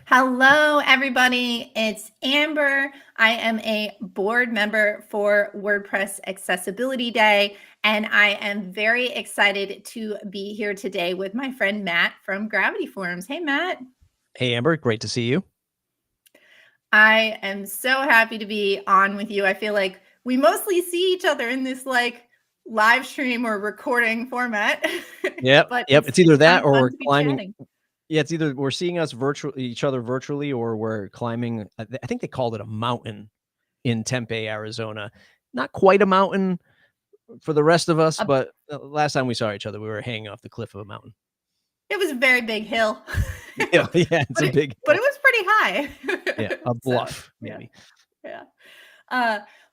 Hello, everybody. It's Amber. I am a board member for WordPress Accessibility Day, and I am very excited to be here today with my friend Matt from Gravity Forms. Hey, Matt. Hey, Amber. Great to see you. I am so happy to be on with you. I feel like we mostly see each other in this live stream or recording format. Yep. But It's either kind that of or fun we're to be climbing. chatting. Yeah, it's either we're seeing us each other virtually, or we're climbing. I think they called it a mountain in Tempe, Arizona. Not quite a mountain for the rest of us, but last time we saw each other, we were hanging off the cliff of a mountain. It was a very big hill. Yeah, it's a big But hill. it was pretty high. Yeah, a So, bluff maybe. yeah.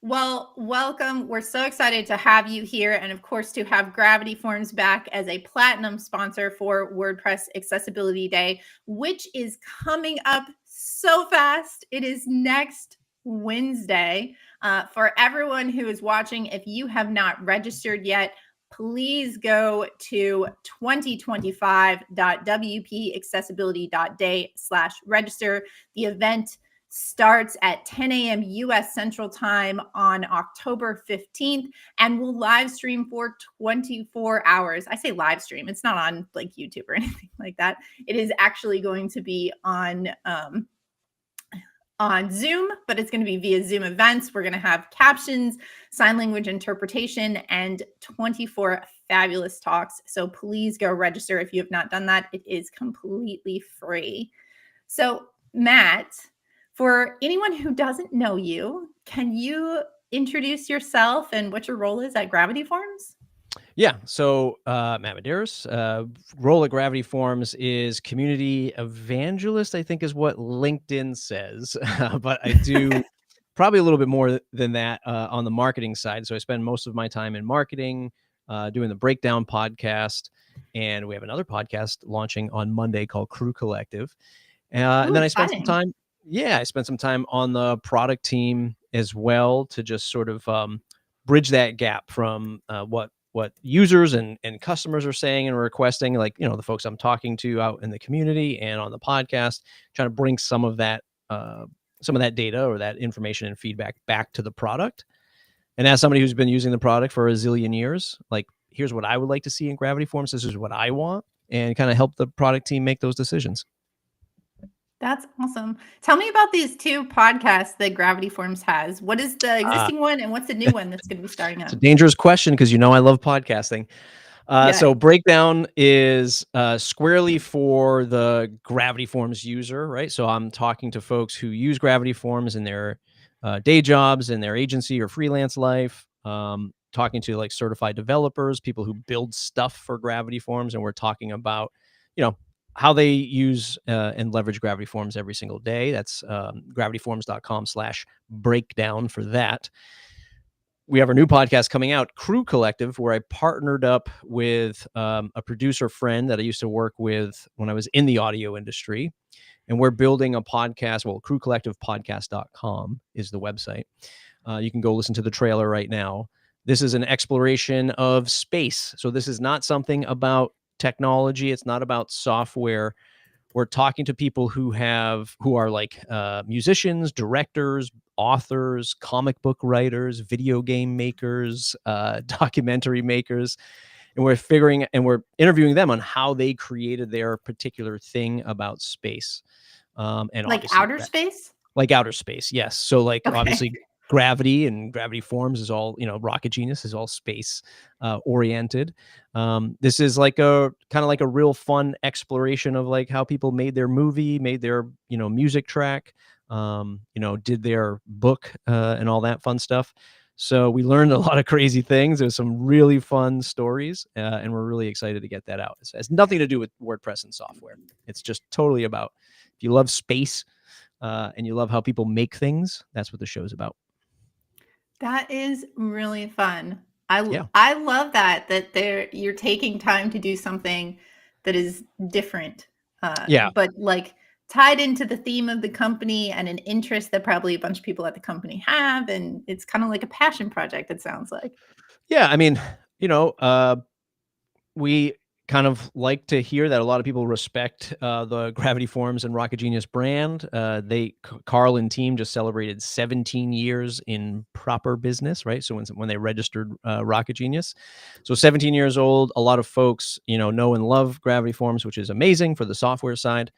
Well, welcome. We're so excited to have you here, and of course, to have Gravity Forms back as a platinum sponsor for WordPress Accessibility Day, which is coming up so fast. It is next Wednesday. For everyone who is watching, if you have not registered yet, please go to 2025.wpaccessibility.day/register. The event starts at 10 a.m. US Central Time on October 15th and will live stream for 24 hours. I say live stream, it's not on like YouTube or anything like that. It is actually going to be on Zoom, but it's going to be via Zoom events. We're going to have captions, sign language interpretation, and 24 fabulous talks. So please go register if you have not done that. It is completely free. So, Matt, for anyone who doesn't know you, can you introduce yourself and what your role is at Gravity Forms? Yeah. So Matt Medeiros, role at Gravity Forms is community evangelist, I think is what LinkedIn says. But I do probably a little bit more than that on the marketing side. So I spend most of my time in marketing, doing the Breakdown podcast. And we have another podcast launching on Monday called Crew Collective. And then I spent some time. Yeah, I spent some time on the product team as well to just sort of bridge that gap from what users and customers are saying and requesting, like, the folks I'm talking to out in the community and on the podcast, trying to bring some of that data or that information and feedback back to the product. And as somebody who's been using the product for a zillion years, like, here's what I would like to see in Gravity Forms. This is what I want, and kind of help the product team make those decisions. That's awesome. Tell me about these two podcasts that Gravity Forms has. What is the existing one and what's the new one that's going to be starting up? It's a dangerous question because I love podcasting. So Breakdown is squarely for the Gravity Forms user, right? So I'm talking to folks who use Gravity Forms in their day jobs, in their agency or freelance life, talking to like certified developers, people who build stuff for Gravity Forms. And we're talking about, how they use and leverage Gravity Forms every single day. That's gravityforms.com/breakdown for that. We have our new podcast coming out, Crew Collective, where I partnered up with a producer friend that I used to work with when I was in the audio industry. And we're building a podcast. Well, crewcollectivepodcast.com is the website. You can go listen to the trailer right now. This is an exploration of space. So this is not something about technology. It's not about software. We're talking to people who are like musicians, directors, authors, comic book writers, video game makers, documentary makers. And we're interviewing them on how they created their particular thing about space. And like outer space? Like outer space, yes. So obviously Gravity and Gravity Forms is all, Rocket Genius is all space oriented. This is like a kind of like a real fun exploration of like how people made their movie, made their, music track, did their book and all that fun stuff. So we learned a lot of crazy things. There's some really fun stories, and we're really excited to get that out. It has nothing to do with WordPress and software. It's just totally about, if you love space and you love how people make things, that's what the show's about. That is really fun. I love that you're taking time to do something that is different. But like tied into the theme of the company and an interest that probably a bunch of people at the company have. And it's kind of like a passion project, it sounds like. Yeah. I mean, we kind of like to hear that a lot of people respect the Gravity Forms and Rocket Genius brand. Carl and team just celebrated 17 years in proper business, right? So when they registered Rocket Genius, so 17 years old. A lot of folks, know and love Gravity Forms, which is amazing for the software side.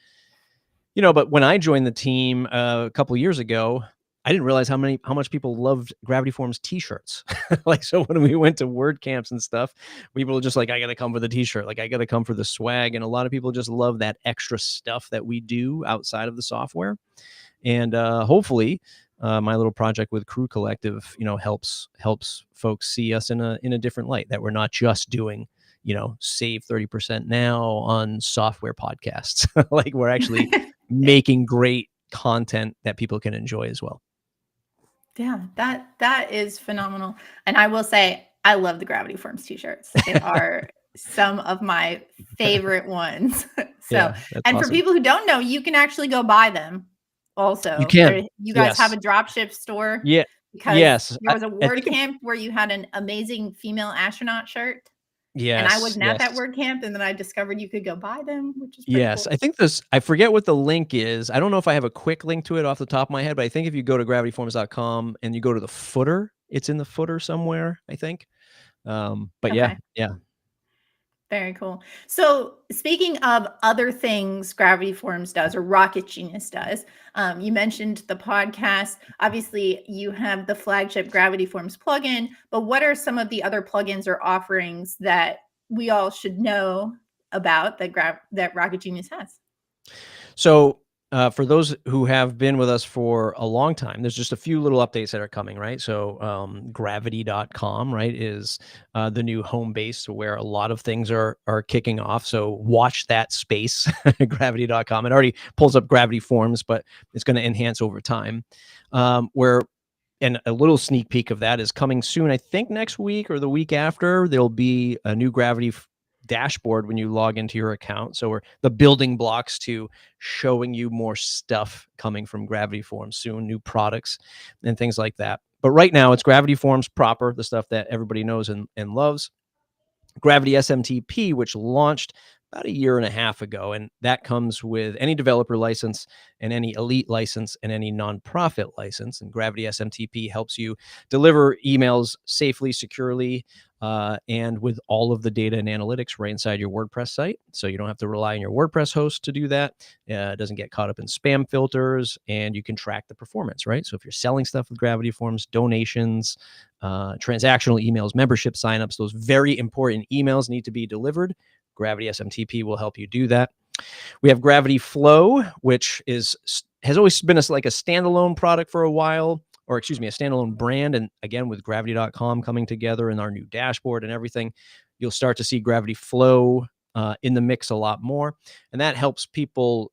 But when I joined the team a couple years ago, I didn't realize how much people loved Gravity Forms t-shirts. Like, so when we went to word camps and stuff, people were just like, I got to come for the t-shirt. Like, I got to come for the swag. And a lot of people just love that extra stuff that we do outside of the software. And hopefully my little project with Crew Collective, helps folks see us in a different light, that we're not just doing, save 30% now on software podcasts. Like, we're actually making great content that people can enjoy as well. Yeah, that is phenomenal. And I will say, I love the Gravity Forms t-shirts. They are some of my favorite ones. So, Yeah, that's and for awesome. people who don't know, you can actually go buy them You also. can. There, you guys have Yes. a drop ship store, Yeah. because Yes. there was a I word think camp where you had an amazing female astronaut shirt. And I yes, wasn't at that yes. word camp, and then I discovered you could go buy them, which is pretty Yes, cool. I think I forget what the link is. I don't know if I have a quick link to it off the top of my head, but I think if you go to gravityforms.com and you go to the footer, it's in the footer somewhere, I think. But yeah, Okay. yeah. Very cool. So, speaking of other things Gravity Forms does or Rocket Genius does, you mentioned the podcast. Obviously, you have the flagship Gravity Forms plugin, but what are some of the other plugins or offerings that we all should know about that Rocket Genius has? So, for those who have been with us for a long time, there's just a few little updates that are coming, right? So, gravity.com, right, is the new home base where a lot of things are kicking off. So, watch that space, gravity.com. It already pulls up Gravity Forms, but it's going to enhance over time. Where And a little sneak peek of that is coming soon. I think next week or the week after, there'll be a new Gravity dashboard when you log into your account. So we're the building blocks to showing you more stuff coming from Gravity Forms soon, new products and things like that. But right now, it's Gravity Forms proper, the stuff that everybody knows and loves. Gravity SMTP, which launched about a year and a half ago. And that comes with any developer license and any elite license and any nonprofit license. And Gravity SMTP helps you deliver emails safely, securely, and with all of the data and analytics right inside your WordPress site. So you don't have to rely on your WordPress host to do that. It doesn't get caught up in spam filters, and you can track the performance, right? So if you're selling stuff with Gravity Forms, donations, transactional emails, membership signups, those very important emails need to be delivered. Gravity SMTP will help you do that. We have Gravity Flow, which has always been like a standalone product for a while, or excuse me, a standalone brand. And again, with gravity.com coming together and our new dashboard and everything, you'll start to see Gravity Flow in the mix a lot more. And that helps people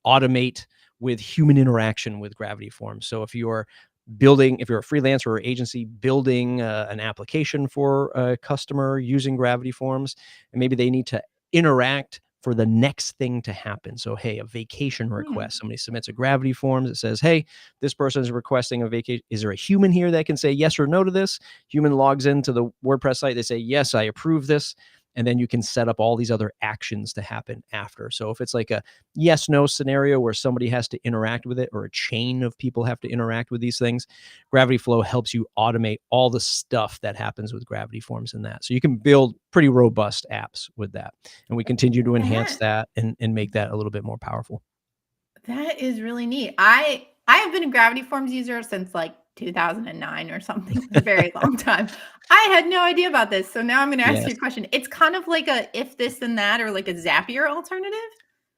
automate with human interaction with Gravity Forms. So if you're a freelancer or agency building an application for a customer using Gravity Forms, and maybe they need to interact for the next thing to happen. So, hey, a vacation Hmm. request. Somebody submits a Gravity Forms. It says, hey, this person is requesting a vacation. Is there a human here that can say yes or no to this? Human logs into the WordPress site. They say, yes, I approve this. And then you can set up all these other actions to happen after. So if it's like a yes, no scenario where somebody has to interact with it, or a chain of people have to interact with these things, Gravity Flow helps you automate all the stuff that happens with Gravity Forms in that. So you can build pretty robust apps with that. And we continue to enhance That that and make that a little bit more powerful. that is really neat. I have been a Gravity Forms user since like 2009 or something, a very long time. I had no idea about this. So now I'm going to ask you Yes, a question. It's kind of like a if this and that, or like a Zapier alternative.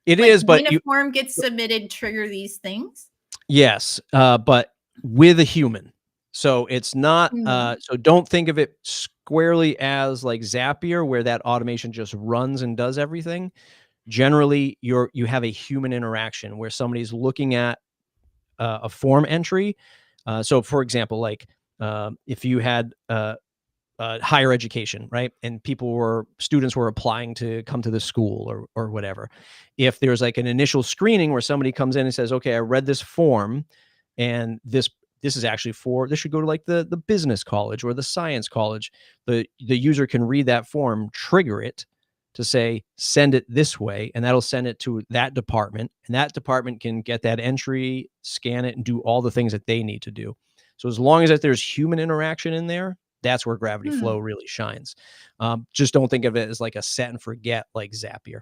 it Like is, but when a form gets submitted, trigger these things. yes, but with a human. So it's not, Hmm. so don't think of it squarely as like Zapier, where that automation just runs and does everything. Generally, you have a human interaction where somebody's looking at a form entry. So, for example, like if you had higher education, right, and students were applying to come to the school or whatever. If there's like an initial screening where somebody comes in and says, "Okay, I read this form, and this is actually this should go to like the business college or the science college," the user can read that form, trigger it, to say, send it this way, and that'll send it to that department, and that department can get that entry, scan it, and do all the things that they need to do. So as long as that there's human interaction in there, that's where Gravity Hmm. Flow really shines. Just don't think of it as like a set and forget like Zapier.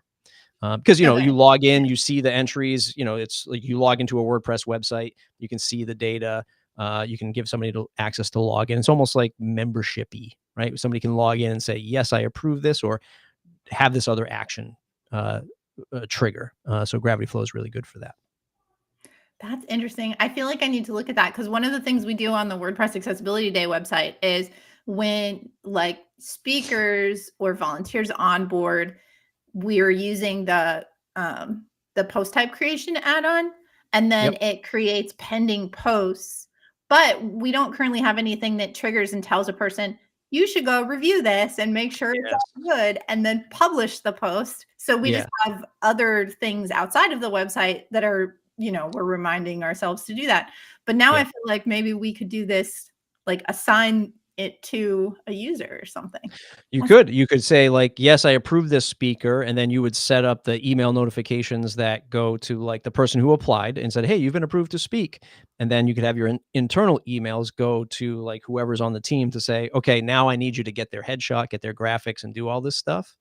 Because you Okay. log in, Yeah. you see the entries. It's like you log into a WordPress website, you can see the data. You can give somebody access to log in. It's almost like membershipy, right? Somebody can log in and say, "Yes, I approve this," or have this other action uh, trigger. So Gravity Flow is really good for that. That's interesting. I feel like I need to look at that because one of the things we do on the WordPress Accessibility Day website is when like speakers or volunteers on board, we're using the post type creation add-on, and then Yep. it creates pending posts. But we don't currently have anything that triggers and tells a person, you should go review this and make sure it's Yes. all good and then publish the post. So we just Yeah. have other things outside of the website that are, we're reminding ourselves to do that. But now I Yeah. feel like maybe we could do this, like assign it to a user or something. That's You could say like, yes, I approve this speaker. And then you would set up the email notifications that go to like the person who applied and said, hey, you've been approved to speak. And then you could have your internal emails go to like whoever's on the team to say, okay, now I need you to get their headshot, get their graphics and do all this stuff.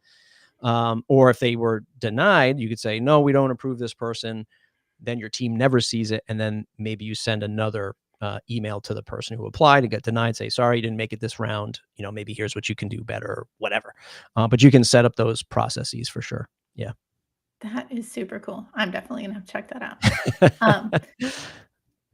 Or if they were denied, you could say, no, we don't approve this person. Then your team never sees it. And then maybe you send another email to the person who applied and got denied, say, sorry, you didn't make it this round. Maybe here's what you can do better or whatever. But you can set up those processes for sure. Yeah. that is super cool. I'm definitely gonna have to check that out. Um,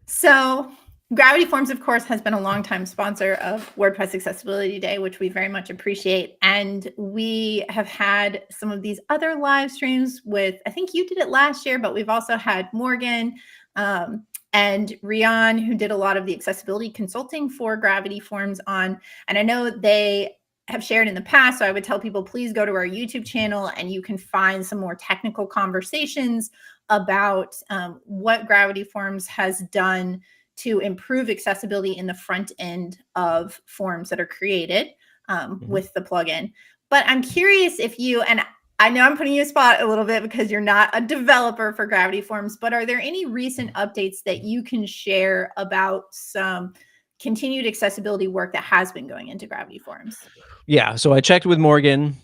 So, Gravity Forms, of course, has been a longtime sponsor of WordPress Accessibility Day, which we very much appreciate. And we have had some of these other live streams with, I think you did it last year, but we've also had Morgan and Rian, who did a lot of the accessibility consulting for Gravity Forms on. And I know they have shared in the past. So I would tell people, please go to our YouTube channel and you can find some more technical conversations about what Gravity Forms has done to improve accessibility in the front end of forms that are created Mhm. with the plugin. But I'm curious if you, and I know I'm putting you a spot a little bit because you're not a developer for Gravity Forms, but are there any recent updates that you can share about some continued accessibility work that has been going into Gravity Forms? Yeah, so I checked with Morgan.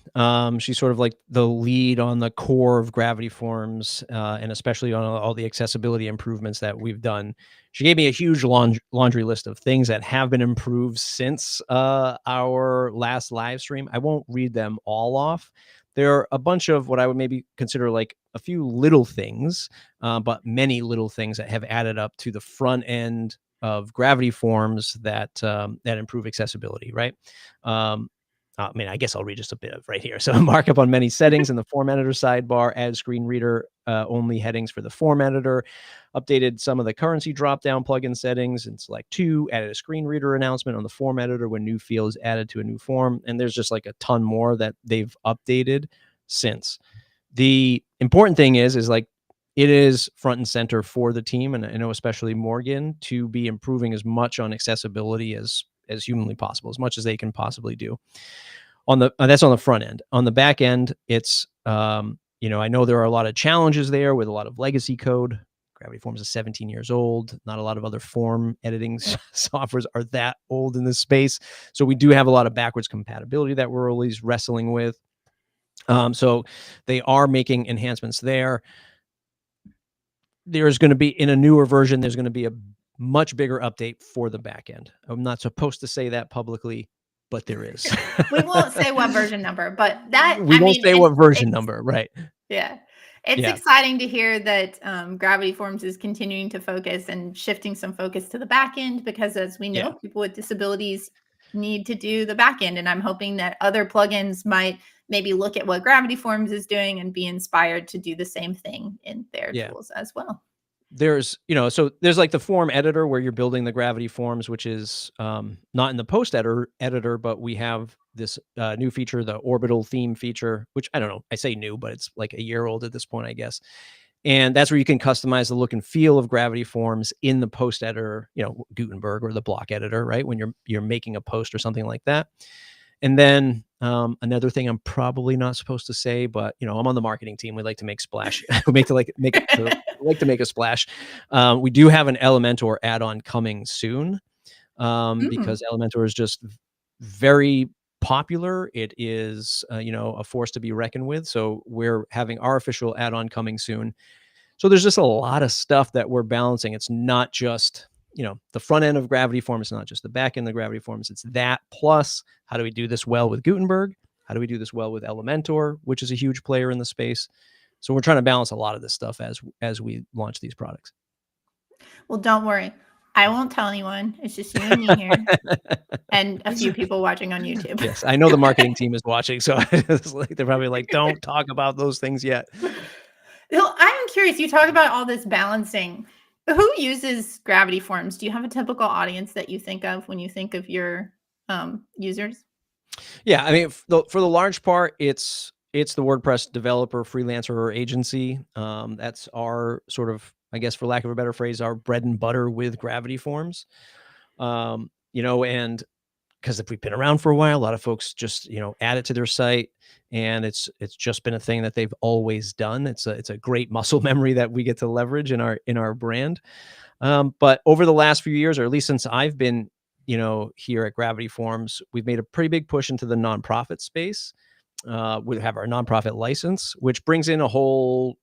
She's sort of like the lead on the core of Gravity Forms, and especially on all the accessibility improvements that we've done. She gave me a huge laundry list of things that have been improved since our last live stream. I won't read them all off. There are a bunch of what I would maybe consider like a few little things, but many little things that have added up to the front end of Gravity Forms that improve accessibility, right? Um, I guess I'll read just a bit of right here. So markup on many settings in the form editor sidebar, add screen reader only headings for the form editor, updated some of the currency drop-down plugin settings in select 2, added a screen reader announcement on the form editor when new field is added to a new form. And there's just like a ton more that they've updated since. The important thing is like it is front and center for the team, and I know especially Morgan, to be improving as much on accessibility as humanly possible, as much as they can possibly do. On the that's on the front end. On the back end, it's I know there are a lot of challenges there with a lot of legacy code. Gravity Forms is 17 years old. Not a lot of other form editing softwares are that old in this space. So we do have a lot of backwards compatibility that we're always wrestling with. So they are making enhancements there. There's going to be in a newer version, there's going to be a much bigger update for the back end. I'm not supposed to say that publicly, but there is. We won't say what version number, but that, We I won't mean, say what version it's number, right? yeah. It's Yeah, exciting to hear that Gravity Forms is continuing to focus and shifting some focus to the back end because, as we yeah, know, people with disabilities need to do the back end. And I'm hoping that other plugins might maybe look at what Gravity Forms is doing and be inspired to do the same thing in their yeah. tools as well. So there's like the form editor where you're building the Gravity Forms, which is not in the post editor, but we have this new feature, the orbital theme feature, which I don't know. I say new, but it's like a year old at this point, I guess. And that's where you can customize the look and feel of Gravity Forms in the post editor, Gutenberg or the block editor, right? When you're making a post or something like that. And then another thing I'm probably not supposed to say, but I'm on the marketing team. We like to make splash. We like to make a splash. We do have an Elementor add-on coming soon, Mm. because Elementor is just very popular. It is a force to be reckoned with. So we're having our official add-on coming soon. So there's just a lot of stuff that we're balancing. It's not just, the front end of Gravity Forms, not just the back end of Gravity Forms. It's that plus how do we do this well with Gutenberg? How do we do this well with Elementor, which is a huge player in the space? So we're trying to balance a lot of this stuff as we launch these products. Well, don't worry. I won't tell anyone. It's just you and me here and a few people watching on YouTube. Yes, I know the marketing team is watching, so it's like they're probably like, "Don't talk about those things yet." Well, I'm curious, you talk about all this balancing. Who uses Gravity Forms? Do you have a typical audience that you think of when you think of your users? Yeah, I mean, for the large part, it's the WordPress developer, freelancer, or agency. That's our sort of, I guess, for lack of a better phrase, our bread and butter with Gravity Forms. And because if we've been around for a while, a lot of folks just add it to their site, and it's just been a thing that they've always done. It's a great muscle memory that we get to leverage in our brand. But over the last few years, or at least since I've been, here at Gravity Forms, we've made a pretty big push into the nonprofit space. We have our nonprofit license, which brings in a whole,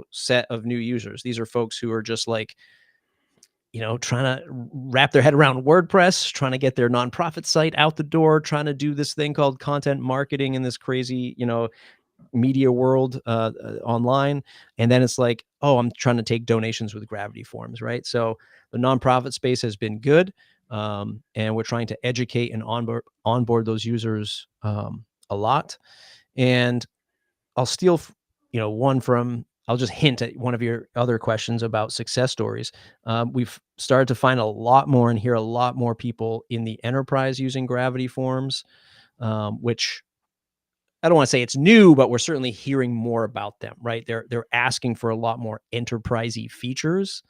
set of new users. These are folks who are just like, trying to wrap their head around WordPress, trying to get their nonprofit site out the door, trying to do this thing called content marketing in this crazy, media world online. And then it's like, oh, I'm trying to take donations with Gravity Forms, right? So the nonprofit space has been good. And we're trying to educate and onboard those users a lot. And I'll steal, I'll just hint at one of your other questions about success stories. We've started to find a lot more and hear a lot more people in the enterprise using Gravity Forms, which I don't want to say it's new, but we're certainly hearing more about them, right? They're asking for a lot more enterprisey features,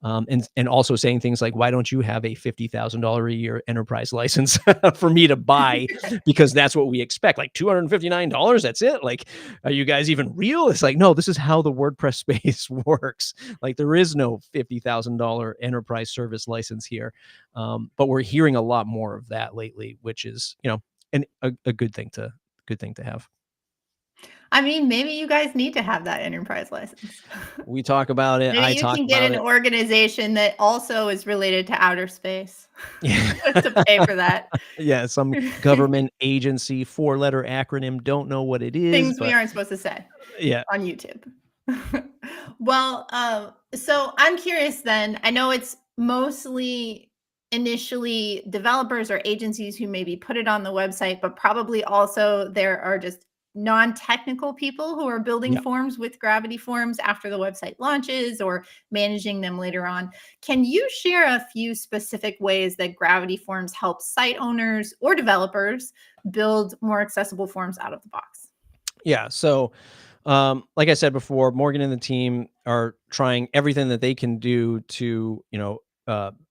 and also saying things like, "Why don't you have a $50,000 a year enterprise license for me to buy? Because that's what we expect. Like $259, that's it. Like, are you guys even real?" It's like, no, this is how the WordPress space works. Like, there is no $50,000 enterprise service license here, but we're hearing a lot more of that lately, which is a good thing to have. I mean, maybe you guys need to have that enterprise license. We talk about it. Maybe I you talk can get about an it. organization that also is related to outer space Yeah. to pay for that. Yeah, some government agency, four-letter acronym, don't know what it is, Things we but aren't supposed to say yeah. on YouTube. Well, so I'm curious then. I know it's mostly initially developers or agencies who maybe put it on the website, but probably also there are just non-technical people who are building Yeah. forms with Gravity Forms after the website launches or managing them later on. Can you share a few specific ways that Gravity Forms help site owners or developers build more accessible forms out of the box? Yeah, so, like I said before, Morgan and the team are trying everything that they can do to,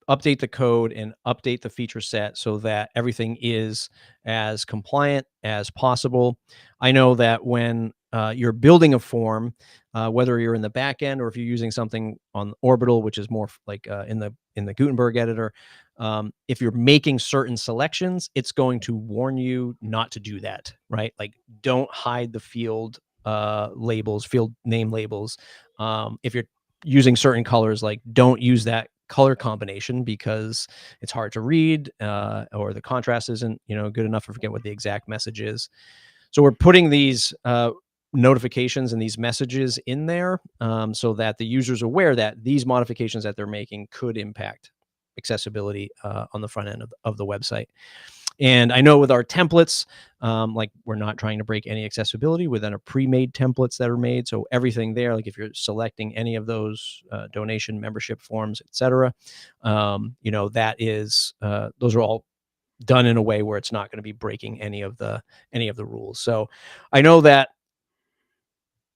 update the code and update the feature set so that everything is as compliant as possible. I know that when you're building a form, whether you're in the back end or if you're using something on Orbital, which is more like in the Gutenberg editor, if you're making certain selections, it's going to warn you not to do that, right? Like, don't hide the field labels, field name labels. If you're using certain colors, like, don't use that color combination because it's hard to read, or the contrast isn't good enough. I forget what the exact message is. So we're putting these notifications and these messages in there, so that the user's aware that these modifications that they're making could impact accessibility on the front end of the website. And I know with our templates, like, we're not trying to break any accessibility within our pre-made templates that are made. So everything there, like if you're selecting any of those donation, membership forms, etc., that is those are all done in a way where it's not going to be breaking any of the rules. So I know that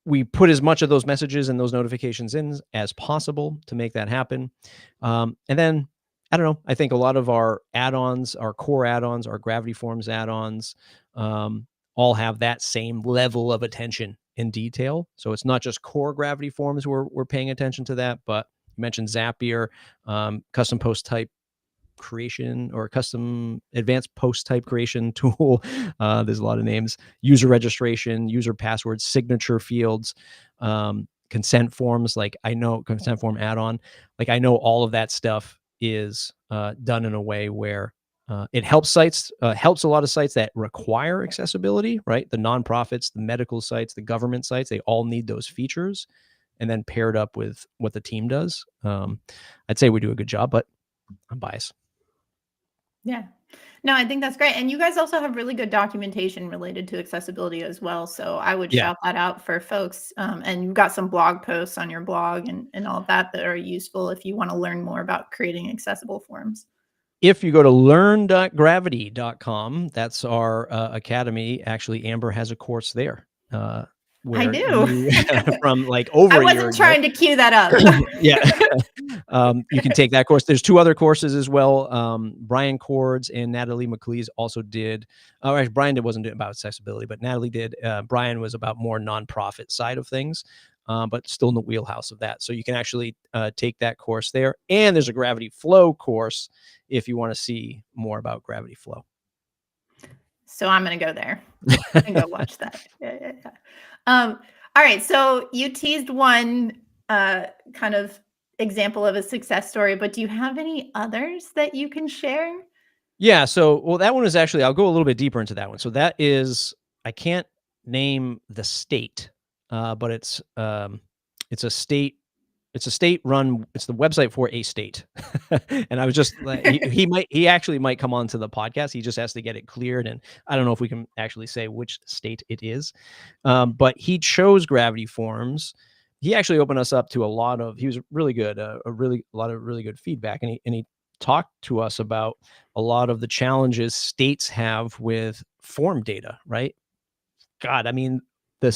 we put as much of those messages and those notifications in as possible to make that happen. And then I don't know. I think a lot of our add-ons, our core add-ons, our Gravity Forms add-ons, all have that same level of attention in detail. So it's not just core Gravity Forms we're paying attention to that, but you mentioned Zapier, custom post type creation or custom advanced post type creation tool. There's a lot of names. User registration, user passwords, signature fields, consent forms. Like I know consent form add-on. Like I know all of that stuff is done in a way where it helps sites, helps a lot of sites that require accessibility, right? The nonprofits, the medical sites, the government sites, they all need those features. And then paired up with what the team does. I'd say we do a good job, but I'm biased. Yeah. No, I think that's great. And you guys also have really good documentation related to accessibility as well. So I would Yeah. shout that out for folks. And you've got some blog posts on your blog and all of that that are useful if you want to learn more about creating accessible forms. If you go to learn.gravity.com, that's our academy. Actually, Amber has a course there I where do. you, from like over I a year wasn't ago. trying to cue that up. Yeah. You can take that course. There's 2 other courses as well. Brian Cords and Natalie McLeese also did. Oh, actually, Brian wasn't about accessibility, but Natalie did. Brian was about more nonprofit side of things, but still in the wheelhouse of that. So you can actually take that course there. And there's a Gravity Flow course if you want to see more about Gravity Flow. So I'm going to go there and go watch that. Yeah. All right. So you teased one kind of example of a success story, but do you have any others that you can share? Yeah. So, well, that one is actually, I'll go a little bit deeper into that one. So that is, I can't name the state, but it's a state. It's a state run. It's the website for a state. And I was just like, he actually might come on to the podcast. He just has to get it cleared. And I don't know if we can actually say which state it is. But he chose Gravity Forms. He actually opened us up to he was really good, a lot of really good feedback. And he talked to us about a lot of the challenges states have with form data, right? God, I mean,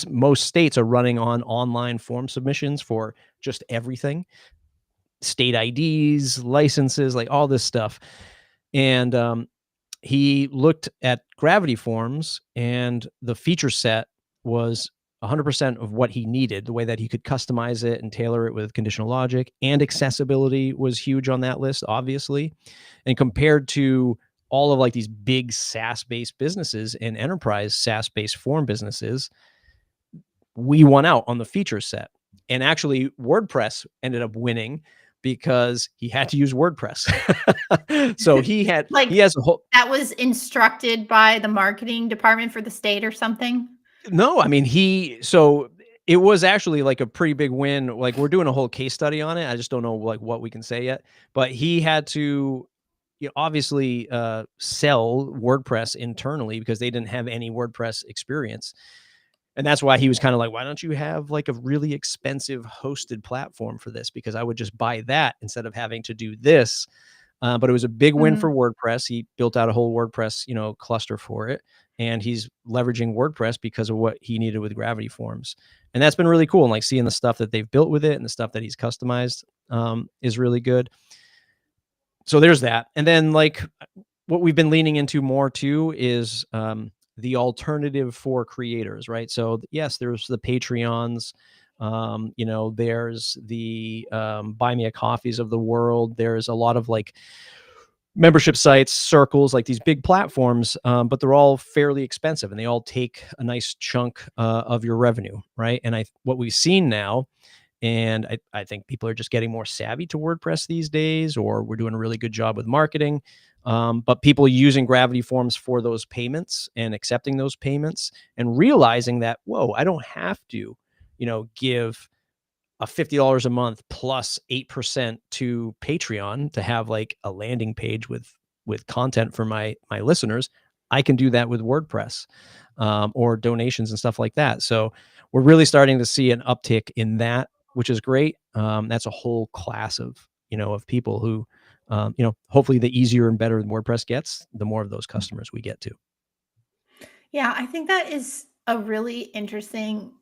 most states are running on online form submissions for just everything, state IDs, licenses, like all this stuff. And he looked at Gravity Forms, and the feature set was 100% of what he needed, the way that he could customize it and tailor it with conditional logic, and accessibility was huge on that list, obviously. And compared to all of like these big SaaS-based businesses and enterprise SaaS-based form businesses, we won out on the feature set. And actually, WordPress ended up winning because he had to use WordPress. So he has a whole. That was instructed by the marketing department for the state or something? No, I mean, so it was actually like a pretty big win. Like we're doing a whole case study on it. I just don't know like what we can say yet, but he had to obviously sell WordPress internally because they didn't have any WordPress experience. And that's why he was kind of like, why don't you have like a really expensive hosted platform for this? Because I would just buy that instead of having to do this. But it was a big win for WordPress. He built out a whole WordPress, cluster for it. And he's leveraging WordPress because of what he needed with Gravity Forms. And that's been really cool. And like seeing the stuff that they've built with it and the stuff that he's customized is really good. So there's that. And then like what we've been leaning into more too is the alternative for creators, right? So yes, there's the Patreons, there's the Buy Me a Coffees of the world. There's a lot of like membership sites, circles, like these big platforms, but they're all fairly expensive and they all take a nice chunk of your revenue, right? And what we've seen now, and I think people are just getting more savvy to WordPress these days, or we're doing a really good job with marketing. But people using Gravity Forms for those payments and accepting those payments and realizing that, whoa, I don't have to, give a $50 a month plus 8% to Patreon to have like a landing page with content for my listeners. I can do that with WordPress or donations and stuff like that. So we're really starting to see an uptick in that, which is great. That's a whole class of of people who hopefully the easier and better WordPress gets, the more of those customers we get to. Yeah, I think that is a really interesting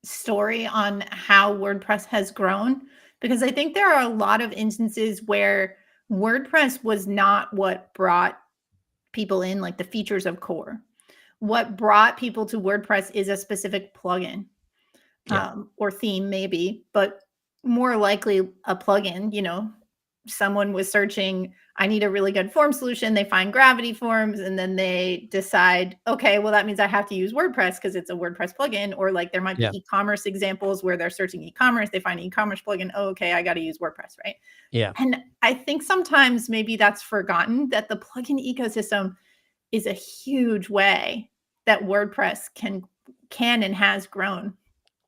story on how WordPress has grown, because I think there are a lot of instances where WordPress was not what brought people in, like the features of core. What brought people to WordPress is a specific plugin, Yeah. or theme, maybe, but more likely a plugin. Someone was searching, I need a really good form solution. They find Gravity Forms, and then they decide, okay, well, that means I have to use WordPress because it's a WordPress plugin. Or like there might be Yeah. e-commerce examples where they're searching e-commerce, they find an e-commerce plugin. Oh, okay, I got to use WordPress, right? Yeah. And I think sometimes maybe that's forgotten, that the plugin ecosystem is a huge way that WordPress can and has grown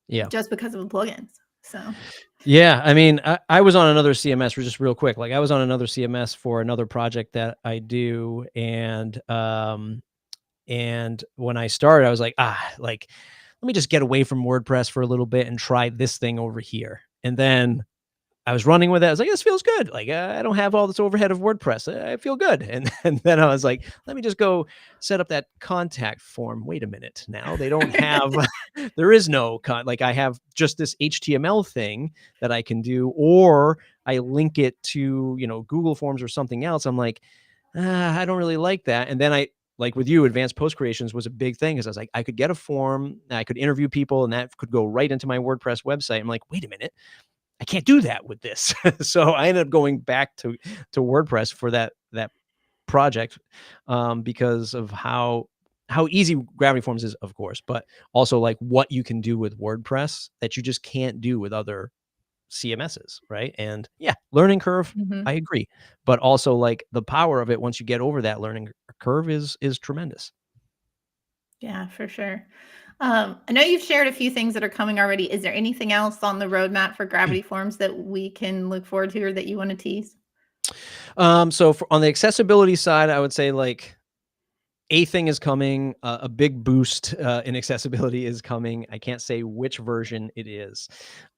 Yeah. just because of the plugins. So Yeah, I mean, I was on another CMS for just real quick. Like I was on another CMS for another project that I do, and when I started, I was like, like let me just get away from WordPress for a little bit and try this thing over here. And then I was running with it. I was like, this feels good. Like, I don't have all this overhead of WordPress. I feel good. And then I was like, let me just go set up that contact form. Wait a minute. Now they don't have, there is no like I have just this HTML thing that I can do, or I link it to, Google Forms or something else. I'm like, I don't really like that. And then like with you, advanced post creations was a big thing because I was like, I could get a form, I could interview people, and that could go right into my WordPress website. I'm like, wait a minute, I can't do that with this. So I ended up going back to WordPress for that project, because of how easy Gravity Forms is, of course, but also like what you can do with WordPress that you just can't do with other CMSs, right? And yeah, learning curve, Mhm. I agree, but also like the power of it once you get over that learning curve is tremendous. Yeah, for sure. I know you've shared a few things that are coming already. Is there anything else on the roadmap for Gravity Forms that we can look forward to or that you want to tease? So on the accessibility side, I would say like a thing is coming, a big boost in accessibility is coming. I can't say which version it is.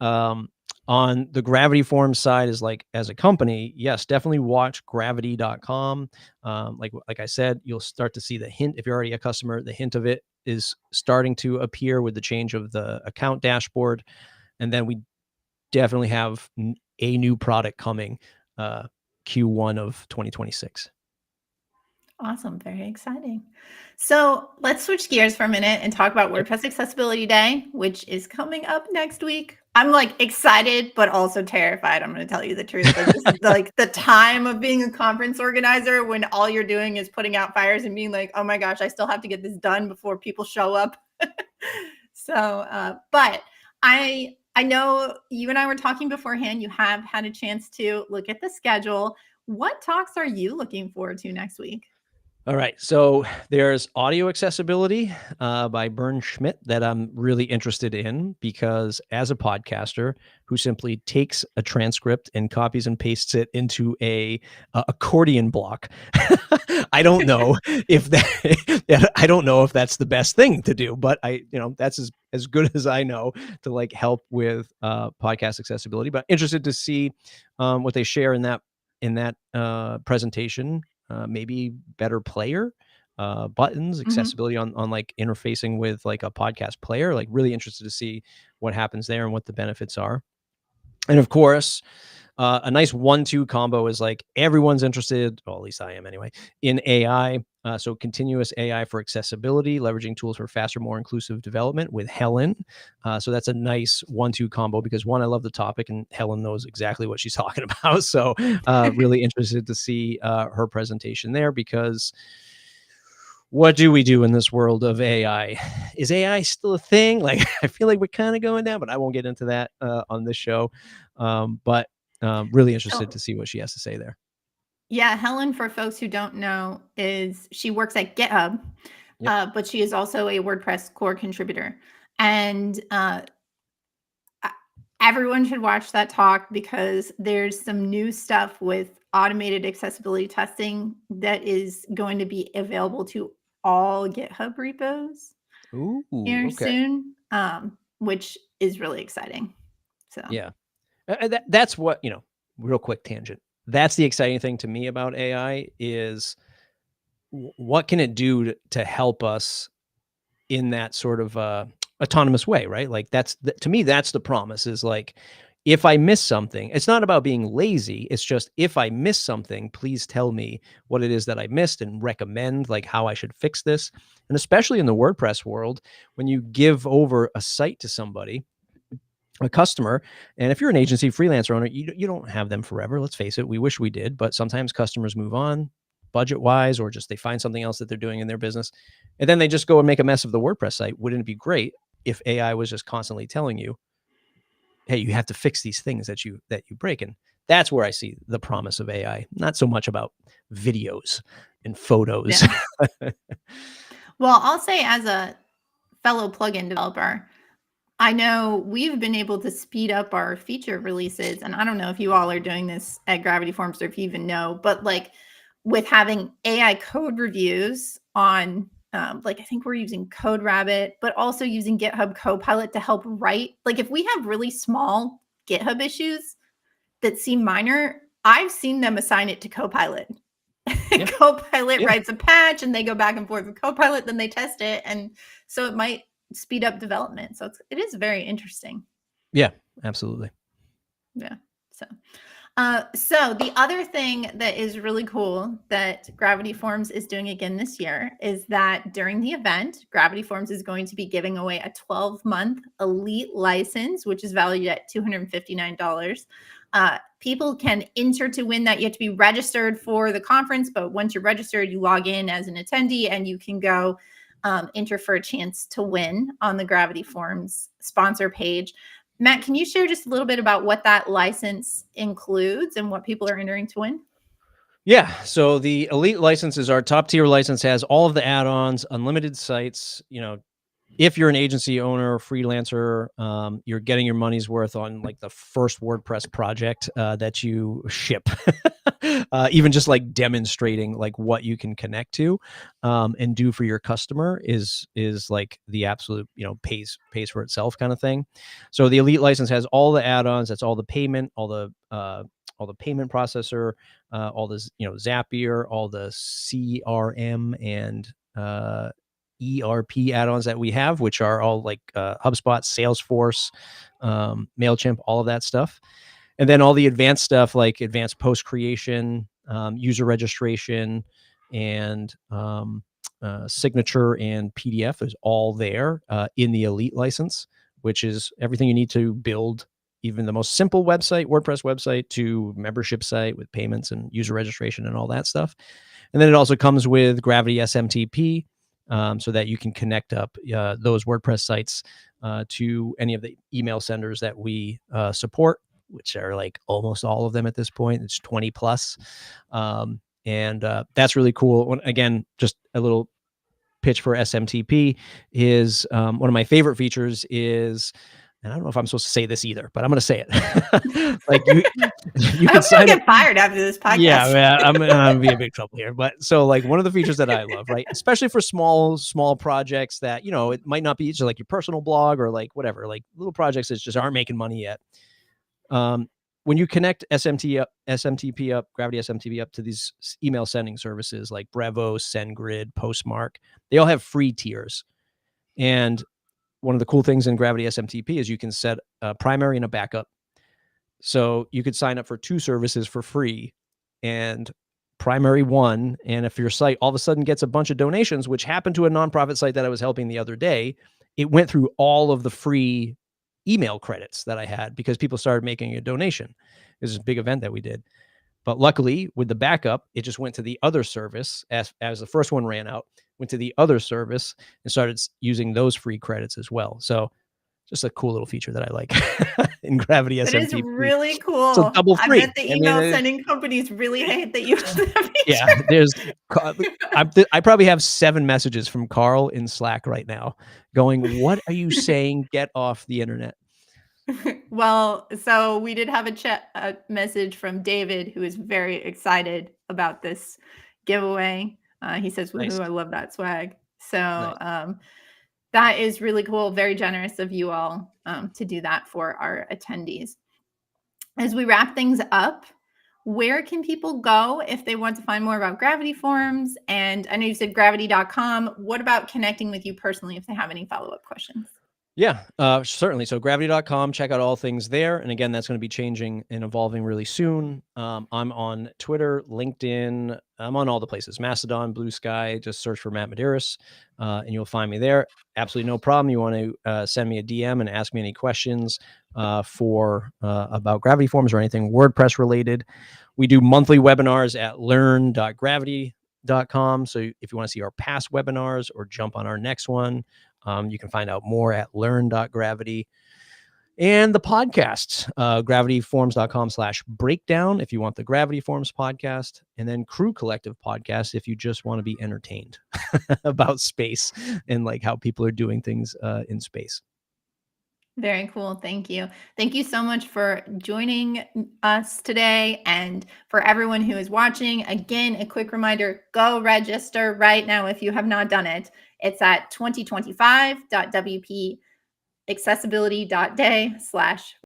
Um, on the Gravity Forms side is like as a company, yes, definitely watch gravity.com. Like I said, you'll start to see the hint if you're already a customer. The hint of it is starting to appear with the change of the account dashboard, and then we definitely have a new product coming, Q1 of 2026. Awesome. Very exciting. So let's switch gears for a minute and talk about Yep. WordPress Accessibility Day, which is coming up next week. I'm like excited, but also terrified. I'm going to tell you the truth. Like this is like the time of being a conference organizer when all you're doing is putting out fires and being like, oh my gosh, I still have to get this done before people show up. But I know you and I were talking beforehand. You have had a chance to look at the schedule. What talks are you looking forward to next week? All right. So there's audio accessibility by Bern Schmidt that I'm really interested in because as a podcaster who simply takes a transcript and copies and pastes it into a accordion block, I don't know if I don't know if that's the best thing to do, but that's as good as I know to like help with podcast accessibility. But interested to see what they share in that presentation. Maybe better player buttons, Mhm. accessibility on like interfacing with like a podcast player. Like really interested to see what happens there and what the benefits are. And of course, a nice 1-2 combo is like everyone's interested, well, at least I am anyway, in AI. So continuous AI for accessibility, leveraging tools for faster, more inclusive development with Helen. So that's a nice 1-2 combo because one, I love the topic and Helen knows exactly what she's talking about. So really interested to see her presentation there because what do we do in this world of AI? Is AI still a thing? Like, I feel like we're kind of going down, but I won't get into that on this show. But really interested to So, see what she has to say there. yeah, Helen, for folks who don't know, is she works at GitHub, Yep. but she is also a WordPress core contributor. And a- everyone should watch that talk because there's some new stuff with automated accessibility testing that is going to be available to all GitHub repos Ooh, here okay. soon, which is really exciting. So, Yeah. That's what, real quick tangent. That's the exciting thing to me about AI is what can it do to help us in that sort of autonomous way, right? Like to me, that's the promise is like if I miss something, it's not about being lazy. It's just, if I miss something, please tell me what it is that I missed and recommend like how I should fix this. And especially in the WordPress world, when you give over a site to somebody, a customer, and if you're an agency freelancer owner, you don't have them forever. Let's face it. We wish we did, but sometimes customers move on budget wise, or just they find something else that they're doing in their business. And then they just go and make a mess of the WordPress site. Wouldn't it be great if AI was just constantly telling you, hey, you have to fix these things that you break? And that's where I see the promise of AI, not so much about videos and photos. Yeah. Well, I'll say, as a fellow plugin developer, I know we've been able to speed up our feature releases, and I don't know if you all are doing this at Gravity Forms or if you even know, but like with having AI code reviews on, like I think we're using CodeRabbit, but also using GitHub Copilot to help write. Like if we have really small GitHub issues that seem minor, I've seen them assign it to Copilot. Yeah. Copilot Yeah. writes a patch and they go back and forth with Copilot, then they test it. And so it might speed up development. So it is very interesting. Yeah, absolutely. Yeah. So the other thing that is really cool that Gravity Forms is doing again this year is that during the event, Gravity Forms is going to be giving away a 12-month elite license, which is valued at $259. People can enter to win that. You have to be registered for the conference, but once you're registered, you log in as an attendee and you can go enter for a chance to win on the Gravity Forms sponsor page. Matt, can you share just a little bit about what that license includes and what people are entering to win? Yeah. So the elite license is our top tier license, has all of the add-ons, unlimited sites. If you're an agency owner or freelancer, you're getting your money's worth on like the first WordPress project that you ship. Even just like demonstrating like what you can connect to and do for your customer is like the absolute, pays for itself kind of thing. So the elite license has all the add-ons. That's all the payment, all the payment processor, all this, Zapier, all the CRM and ERP add-ons that we have, which are all like HubSpot, Salesforce, MailChimp, all of that stuff. And then all the advanced stuff like advanced post creation, user registration, and signature and PDF is all there in the elite license, which is everything you need to build even the most simple website, WordPress website, to membership site with payments and user registration and all that stuff. And then it also comes with Gravity SMTP, so that you can connect up those WordPress sites to any of the email senders that we support, which are like almost all of them at this point. It's 20 plus. And that's really cool. Again, just a little pitch for SMTP is one of my favorite features is, and I don't know if I'm supposed to say this either, but I'm going to say it. Like you I can hope you don't sign up. get fired after this Yeah, podcast. man, I'm gonna be in big trouble here. But so like one of the features that I love, right, especially for small projects that, it might not be just like your personal blog or like whatever, like little projects that just aren't making money yet. When you connect SMTP up, Gravity SMTP up to these email sending services like Brevo, SendGrid, Postmark, they all have free tiers. And one of the cool things in Gravity SMTP is you can set a primary and a backup. So you could sign up for 2 services for free, and primary 1. And if your site all of a sudden gets a bunch of donations, which happened to a nonprofit site that I was helping the other day, it went through all of the free email credits that I had because people started making a donation. It was a big event that we did. But luckily, with the backup, it just went to the other service as the first one ran out, went to the other service and started using those free credits as well. So just a cool little feature that I like in Gravity That is SMTP. really So cool. double I free. bet the I mean, email sending companies really hate that you have that yeah, feature. there's I probably have 7 messages from Carl in Slack right now going, "What are you saying? Get off the internet." Well, so we did have a message from David, who is very excited about this giveaway. He says, Nice. "Woohoo! I love that swag." So Nice. that is really cool. Very generous of you all to do that for our attendees. As we wrap things up, where can people go if they want to find more about Gravity Forms? And I know you said gravity.com. What about connecting with you personally if they have any follow-up questions? Yeah, certainly. So gravity.com, check out all things there. And again, that's going to be changing and evolving really soon. I'm on Twitter, LinkedIn. I'm on all the places, Mastodon, Blue Sky. Just search for Matt Medeiros, and you'll find me there. Absolutely no problem. You want to send me a DM and ask me any questions about Gravity Forms or anything WordPress related. We do monthly webinars at learn.gravity.com. So if you want to see our past webinars or jump on our next one, you can find out more at learn.gravity. And the podcasts, gravityforms.com/breakdown if you want the Gravity Forms podcast, and then Crew Collective podcast if you just want to be entertained about space and like how people are doing things in space. Very cool. Thank you. Thank you so much for joining us today. And for everyone who is watching, again, a quick reminder, go register right now if you have not done it. It's at 2025.wpaccessibility.day/